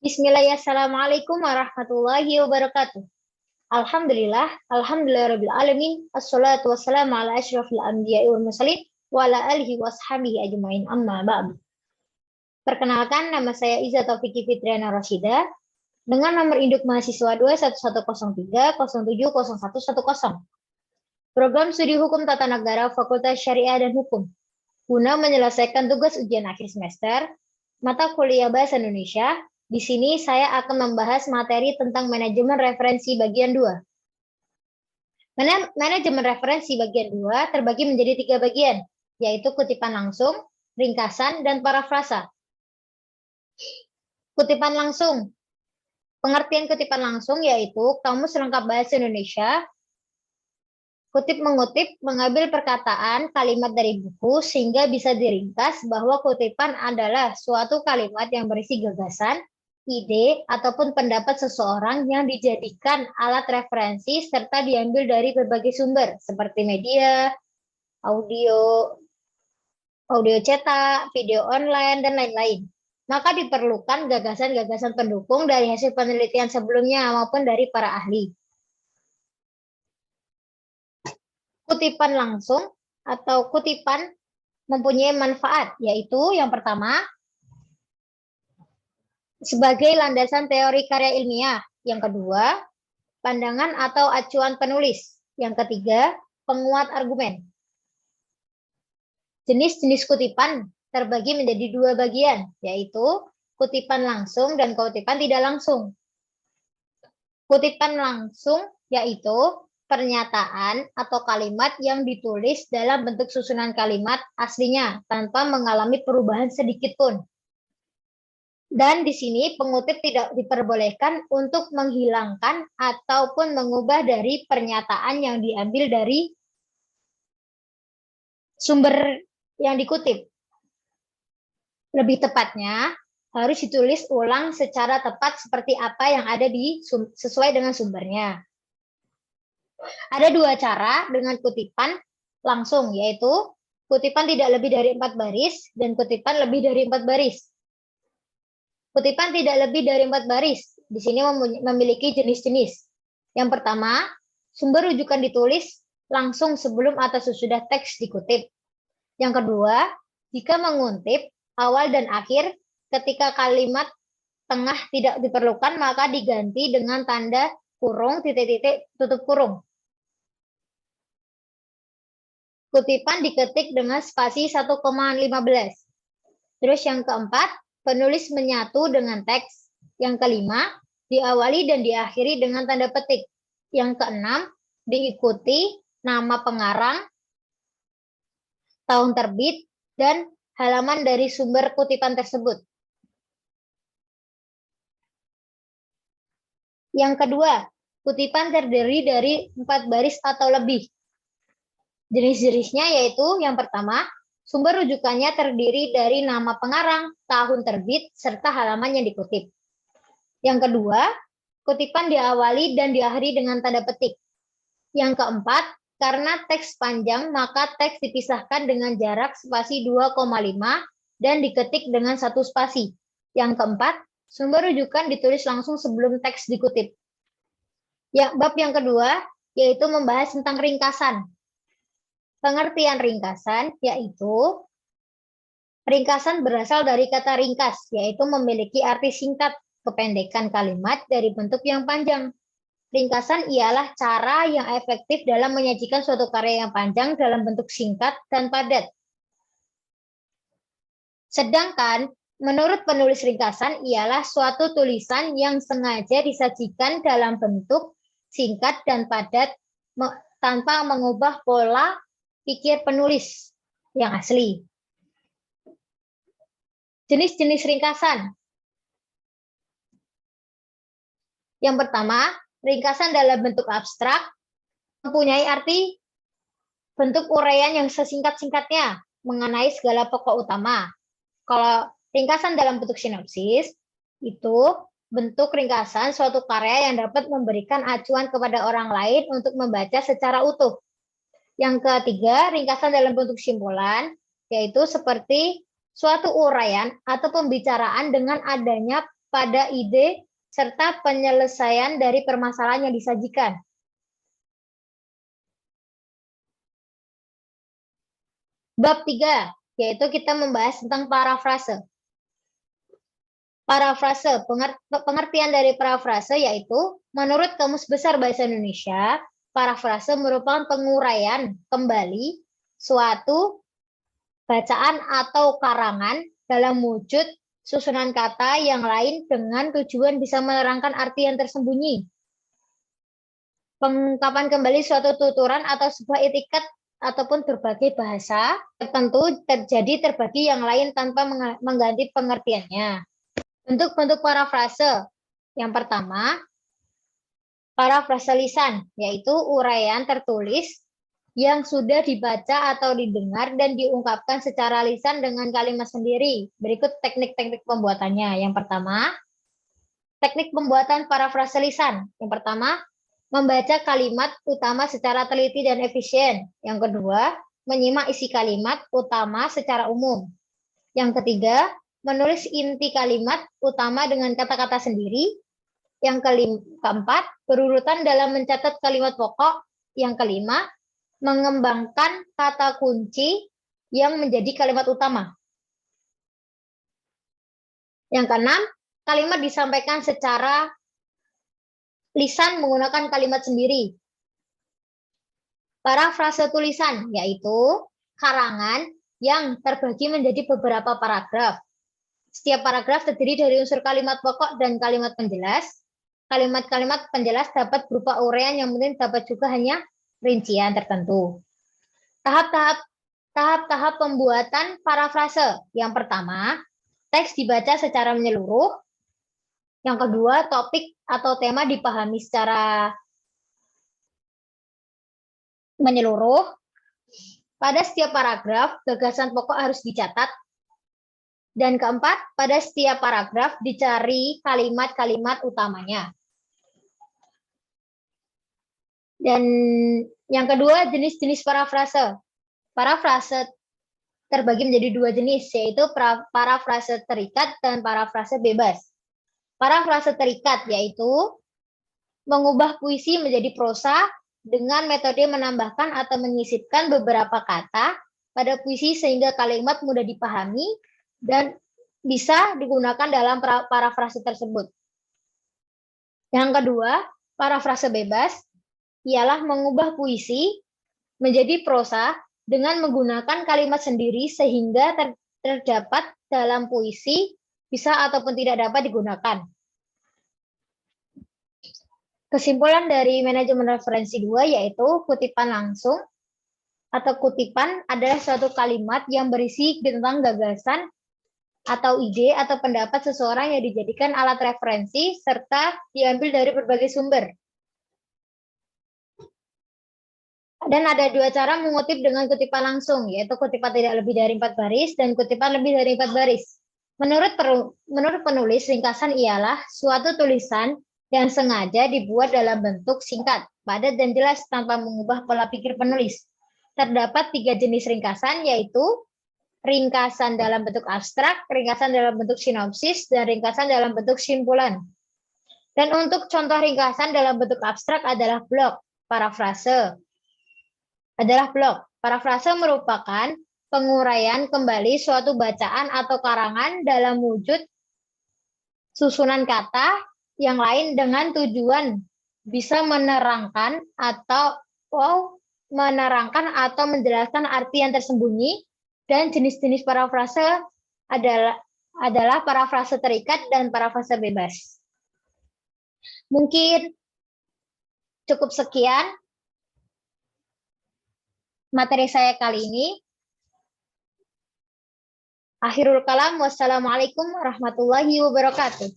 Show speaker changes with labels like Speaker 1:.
Speaker 1: Bismillahirrahmanirrahim. Assalamualaikum warahmatullahi wabarakatuh. Alhamdulillahirabbil alamin. Assalatu wassalamu ala asyrofil anbiya'i wal mursalin wa ala alihi washabihi ajmain. Amma ba'du. Perkenalkan, nama saya Iza Taufiki Fitriana Rasyida dengan nomor induk mahasiswa 21103070110. Program Studi Hukum Tata Negara Fakultas Syariah dan Hukum. Guna menyelesaikan tugas ujian akhir semester mata kuliah Bahasa Indonesia. Di sini saya akan membahas materi tentang manajemen referensi bagian 2. Manajemen referensi bagian 2 terbagi menjadi 3 bagian, yaitu kutipan langsung, ringkasan, dan parafrasa. Kutipan langsung. Pengertian kutipan langsung yaitu Kamus Lengkap Bahasa Indonesia, kutip-mengutip, mengambil perkataan, kalimat dari buku, sehingga bisa diringkas bahwa kutipan adalah suatu kalimat yang berisi gagasan, ide, ataupun pendapat seseorang yang dijadikan alat referensi serta diambil dari berbagai sumber, seperti media, audio cetak, video online, dan lain-lain. Maka diperlukan gagasan-gagasan pendukung dari hasil penelitian sebelumnya maupun dari para ahli. Kutipan langsung atau kutipan mempunyai manfaat, yaitu yang pertama, sebagai landasan teori karya ilmiah. Yang kedua, pandangan atau acuan penulis. Yang ketiga, penguat argumen. Jenis-jenis kutipan terbagi menjadi 2 bagian, yaitu kutipan langsung dan kutipan tidak langsung. Kutipan langsung yaitu pernyataan atau kalimat yang ditulis dalam bentuk susunan kalimat aslinya tanpa mengalami perubahan sedikit pun. Dan di sini pengutip tidak diperbolehkan untuk menghilangkan ataupun mengubah dari pernyataan yang diambil dari sumber yang dikutip. Lebih tepatnya, harus ditulis ulang secara tepat seperti apa yang ada sesuai dengan sumbernya. Ada 2 cara dengan kutipan langsung, yaitu kutipan tidak lebih dari 4 baris dan kutipan lebih dari 4 baris. Kutipan tidak lebih dari 4 baris. Di sini memiliki jenis-jenis. Yang pertama, sumber rujukan ditulis langsung sebelum atau sesudah teks dikutip. Yang kedua, jika mengutip awal dan akhir, ketika kalimat tengah tidak diperlukan, maka diganti dengan tanda kurung, titik-titik, tutup kurung. Kutipan diketik dengan spasi 1,15. Terus yang keempat, penulis menyatu dengan teks. Yang kelima, diawali dan diakhiri dengan tanda petik. Yang keenam, diikuti nama pengarang, tahun terbit, dan halaman dari sumber kutipan tersebut. Yang kedua, kutipan terdiri dari 4 baris atau lebih. Jenis-jenisnya yaitu yang pertama, sumber rujukannya terdiri dari nama pengarang, tahun terbit, serta halaman yang dikutip. Yang kedua, kutipan diawali dan diakhiri dengan tanda petik. Yang keempat, karena teks panjang, maka teks dipisahkan dengan jarak spasi 2,5 dan diketik dengan 1 spasi. Yang keempat, sumber rujukan ditulis langsung sebelum teks dikutip. Bab yang kedua, yaitu membahas tentang ringkasan. Pengertian ringkasan yaitu ringkasan berasal dari kata ringkas, yaitu memiliki arti singkat, kependekan kalimat dari bentuk yang panjang. Ringkasan ialah cara yang efektif dalam menyajikan suatu karya yang panjang dalam bentuk singkat dan padat. Sedangkan menurut penulis ringkasan ialah suatu tulisan yang sengaja disajikan dalam bentuk singkat dan padat tanpa mengubah pola pikir penulis yang asli. Jenis-jenis ringkasan. Yang pertama, ringkasan dalam bentuk abstrak mempunyai arti bentuk uraian yang sesingkat-singkatnya mengenai segala pokok utama. Kalau ringkasan dalam bentuk sinopsis, itu bentuk ringkasan suatu karya yang dapat memberikan acuan kepada orang lain untuk membaca secara utuh. Yang ketiga, ringkasan dalam bentuk simpulan, yaitu seperti suatu uraian atau pembicaraan dengan adanya pada ide serta penyelesaian dari permasalahan yang disajikan. Bab 3, yaitu kita membahas tentang parafrase. Parafrase, pengertian dari parafrase yaitu, menurut Kamus Besar Bahasa Indonesia, parafrase merupakan penguraian kembali suatu bacaan atau karangan dalam wujud susunan kata yang lain dengan tujuan bisa menerangkan arti yang tersembunyi. Pengungkapan kembali suatu tuturan atau sebuah etiket ataupun berbagai bahasa tertentu terjadi terbagi yang lain tanpa mengganti pengertiannya. Bentuk-bentuk parafrase. Yang pertama, parafrase lisan, yaitu uraian tertulis yang sudah dibaca atau didengar dan diungkapkan secara lisan dengan kalimat sendiri. Berikut teknik-teknik pembuatannya. Yang pertama, teknik pembuatan parafrase lisan. Yang pertama, membaca kalimat utama secara teliti dan efisien. Yang kedua, menyimak isi kalimat utama secara umum. Yang ketiga, menulis inti kalimat utama dengan kata-kata sendiri. Yang keempat, berurutan dalam mencatat kalimat pokok. Yang kelima, mengembangkan kata kunci yang menjadi kalimat utama. Yang keenam, kalimat disampaikan secara lisan menggunakan kalimat sendiri. Parafrase tulisan, yaitu karangan yang terbagi menjadi beberapa paragraf. Setiap paragraf terdiri dari unsur kalimat pokok dan kalimat penjelas. Kalimat-kalimat penjelas dapat berupa uraian yang mungkin dapat juga hanya rincian tertentu. Tahap-tahap pembuatan parafrase. Yang pertama, teks dibaca secara menyeluruh. Yang kedua, topik atau tema dipahami secara menyeluruh. Pada setiap paragraf, gagasan pokok harus dicatat. Dan keempat, pada setiap paragraf dicari kalimat-kalimat utamanya. Dan yang kedua, jenis-jenis parafrase. Parafrase terbagi menjadi dua jenis, yaitu parafrase terikat dan parafrase bebas. Parafrase terikat yaitu mengubah puisi menjadi prosa dengan metode menambahkan atau menyisipkan beberapa kata pada puisi sehingga kalimat mudah dipahami dan bisa digunakan dalam parafrase tersebut. Yang kedua, parafrase bebas ialah mengubah puisi menjadi prosa dengan menggunakan kalimat sendiri sehingga terdapat dalam puisi bisa ataupun tidak dapat digunakan. Kesimpulan dari manajemen referensi 2 yaitu kutipan langsung atau kutipan adalah suatu kalimat yang berisi tentang gagasan atau ide atau pendapat seseorang yang dijadikan alat referensi serta diambil dari berbagai sumber. Dan ada dua cara mengutip dengan kutipan langsung, yaitu kutipan tidak lebih dari 4 baris dan kutipan lebih dari 4 baris. Menurut penulis, ringkasan ialah suatu tulisan yang sengaja dibuat dalam bentuk singkat, padat dan jelas tanpa mengubah pola pikir penulis. Terdapat 3 jenis ringkasan, yaitu ringkasan dalam bentuk abstrak, ringkasan dalam bentuk sinopsis, dan ringkasan dalam bentuk simpulan. Dan untuk contoh ringkasan dalam bentuk abstrak adalah blok, parafrase. Parafrase merupakan penguraian kembali suatu bacaan atau karangan dalam wujud susunan kata yang lain dengan tujuan bisa menerangkan atau menjelaskan arti yang tersembunyi. Dan jenis-jenis parafrase adalah parafrase terikat dan parafrase bebas. Mungkin cukup sekian materi saya kali ini. Akhirul kalam, wassalamualaikum warahmatullahi wabarakatuh.